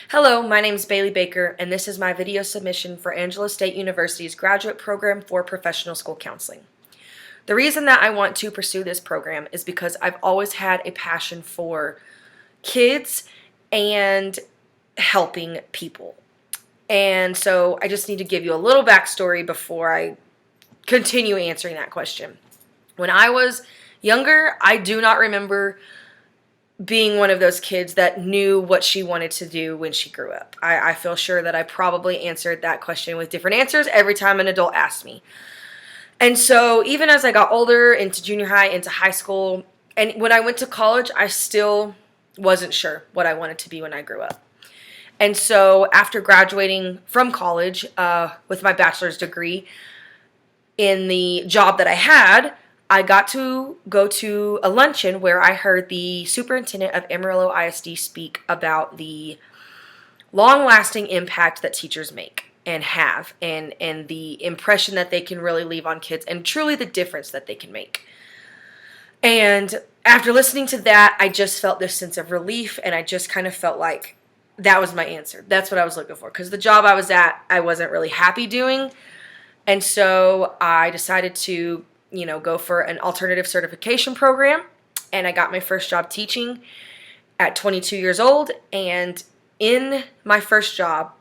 Hello, my name is Bailey Baker, and this is my video submission for Angelo State University's graduate program for professional school counseling. The reason that I want to pursue this program is because I've always had a passion for kids and helping people. And so I just need to give you a little backstory before I continue answering that question. When I was younger, I do not remember being one of those kids that knew what she wanted to do when she grew up. I feel sure that I probably answered that question with different answers every time an adult asked me. And so even as I got older, into junior high, into high school, and when I went to college, I still wasn't sure what I wanted to be when I grew up. And so after graduating from college with my bachelor's degree, in the job that I had, I got to go to a luncheon where I heard the superintendent of Amarillo ISD speak about the long-lasting impact that teachers make and have, and the impression that they can really leave on kids, and truly the difference that they can make. And after listening to that, I just felt this sense of relief, and I just kind of felt like that was my answer. That's what I was looking for, because the job I was at, I wasn't really happy doing. And so I decided to go for an alternative certification program, and I got my first job teaching at 22 years old. And in my first job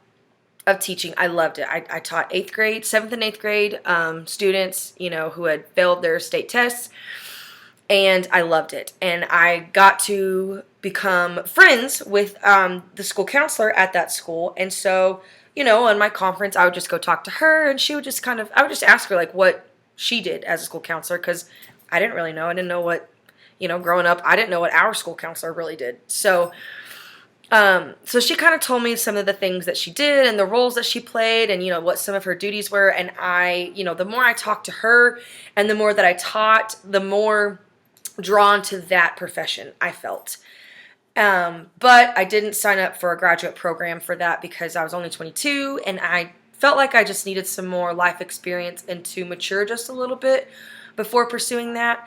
of teaching, I loved it. I taught 8th grade, 7th and 8th grade students, who had failed their state tests, and I loved it. And I got to become friends with the school counselor at that school. And so, on my conference, I would just go talk to her, and she would just I would just ask her like what she did as a school counselor, because I didn't really know. I didn't know what, growing up, I didn't know what our school counselor really did. So, so she kind of told me some of the things that she did and the roles that she played, and, what some of her duties were. And I, the more I talked to her and the more that I taught, the more drawn to that profession I felt. But I didn't sign up for a graduate program for that because I was only 22, and I felt like I just needed some more life experience and to mature just a little bit before pursuing that.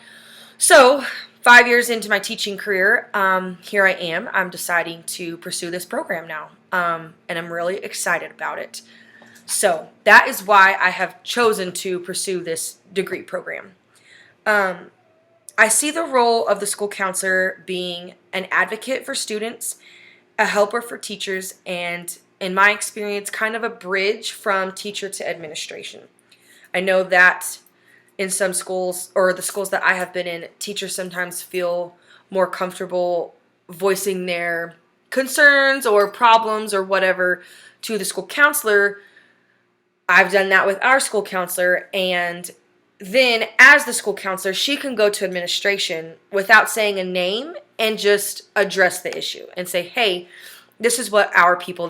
So 5 years into my teaching career, here I am. I'm deciding to pursue this program now, and I'm really excited about it. So that is why I have chosen to pursue this degree program. I see the role of the school counselor being an advocate for students, a helper for teachers, and in my experience, kind of a bridge from teacher to administration. I know that in some schools, or the schools that I have been in, teachers sometimes feel more comfortable voicing their concerns or problems or whatever to the school counselor. I've done that with our school counselor, and then as the school counselor, she can go to administration without saying a name and just address the issue and say, hey, this is what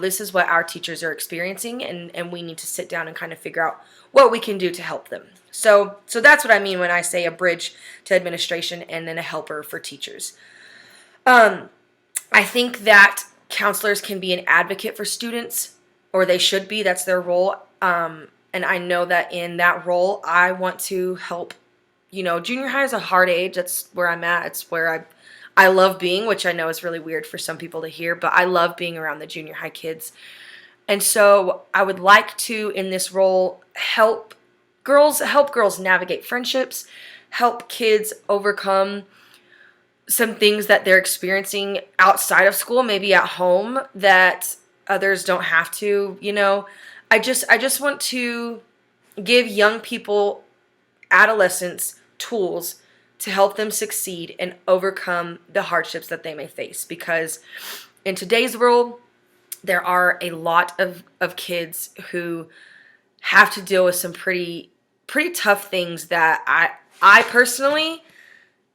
this is what our teachers are experiencing, and we need to sit down and kind of figure out what we can do to help them. So that's what I mean when I say a bridge to administration and then a helper for teachers. I think that counselors can be an advocate for students, or they should be. That's their role. And I know that in that role, I want to help. Junior high is a hard age. That's where I'm at. It's where I love being, which I know is really weird for some people to hear, but I love being around the junior high kids. And so I would like to, in this role, help girls navigate friendships, help kids overcome some things that they're experiencing outside of school, maybe at home, that others don't have to. I just want to give young people, adolescents, tools to help them succeed and overcome the hardships that they may face. Because in today's world, there are a lot of kids who have to deal with some pretty tough things that I personally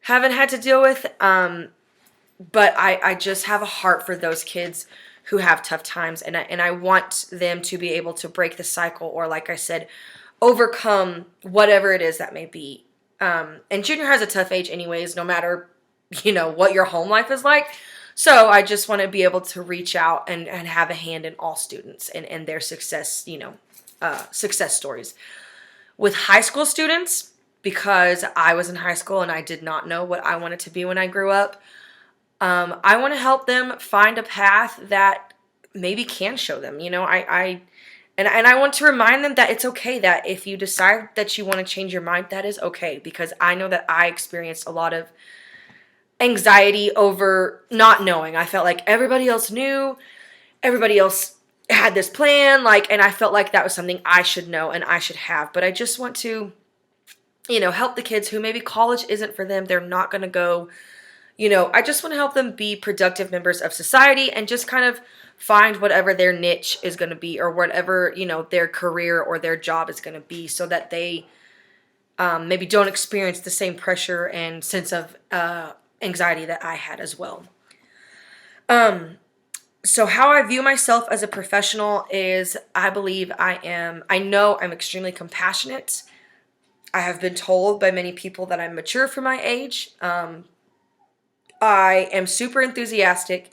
haven't had to deal with. But I just have a heart for those kids who have tough times, and I want them to be able to break the cycle, or like I said, overcome whatever it is that may be. And junior high is a tough age anyways, no matter, what your home life is like. So I just want to be able to reach out and have a hand in all students and their success, success stories. With high school students, because I was in high school and I did not know what I wanted to be when I grew up, I want to help them find a path that maybe can show them. And I want to remind them that it's okay, that if you decide that you want to change your mind, that is okay, because I know that I experienced a lot of anxiety over not knowing. I felt like everybody else knew, everybody else had this plan, and I felt like that was something I should know and I should have. But I just want to, help the kids who maybe college isn't for them. They're not going to go, I just want to help them be productive members of society and just kind of find whatever their niche is going to be, or whatever, their career or their job is going to be, so that they maybe don't experience the same pressure and sense of anxiety that I had as well. So how I view myself as a professional is, I know I'm extremely compassionate. I have been told by many people that I'm mature for my age. I am super enthusiastic,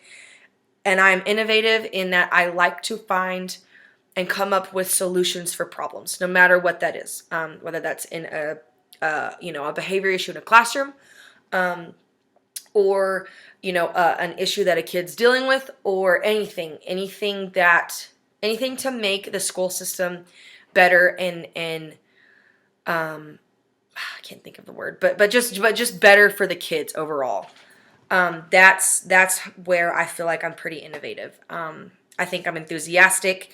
and I'm innovative in that I like to find and come up with solutions for problems, no matter what that is. Whether that's in a behavior issue in a classroom, or an issue that a kid's dealing with, or anything to make the school system better, and I can't think of the word, but just better for the kids overall. That's where I feel like I'm pretty innovative. I think I'm enthusiastic,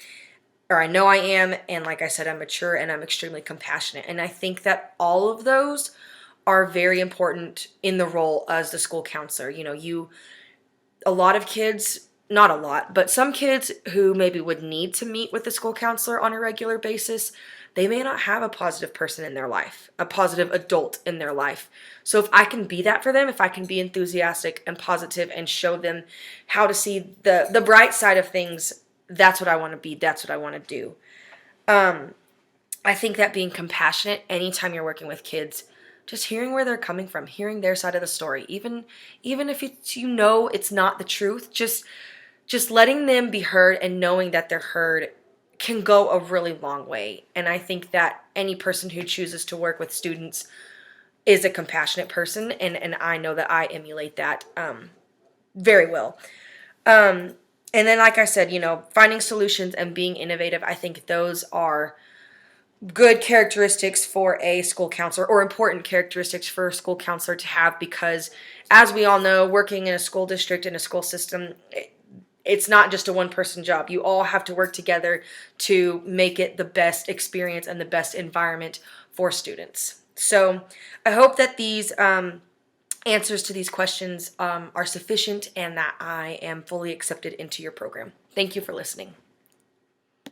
or I know I am, and like I said, I'm mature and I'm extremely compassionate. And I think that all of those are very important in the role as the school counselor. A lot of kids, not a lot, but some kids who maybe would need to meet with the school counselor on a regular basis, they may not have a positive person in their life, a positive adult in their life. So if I can be that for them, if I can be enthusiastic and positive and show them how to see the bright side of things, that's what I want to be. That's what I want to do. I think that being compassionate anytime you're working with kids, just hearing where they're coming from, hearing their side of the story, even if it's not the truth, just letting them be heard and knowing that they're heard can go a really long way. And I think that any person who chooses to work with students is a compassionate person, and I know that I emulate that very well. And then, like I said, finding solutions and being innovative, I think those are good characteristics for a school counselor, or important characteristics for a school counselor to have, because as we all know, working in a school district, in a school system, it's not just a one-person job. You all have to work together to make it the best experience and the best environment for students. So I hope that these answers to these questions are sufficient, and that I am fully accepted into your program. Thank you for listening.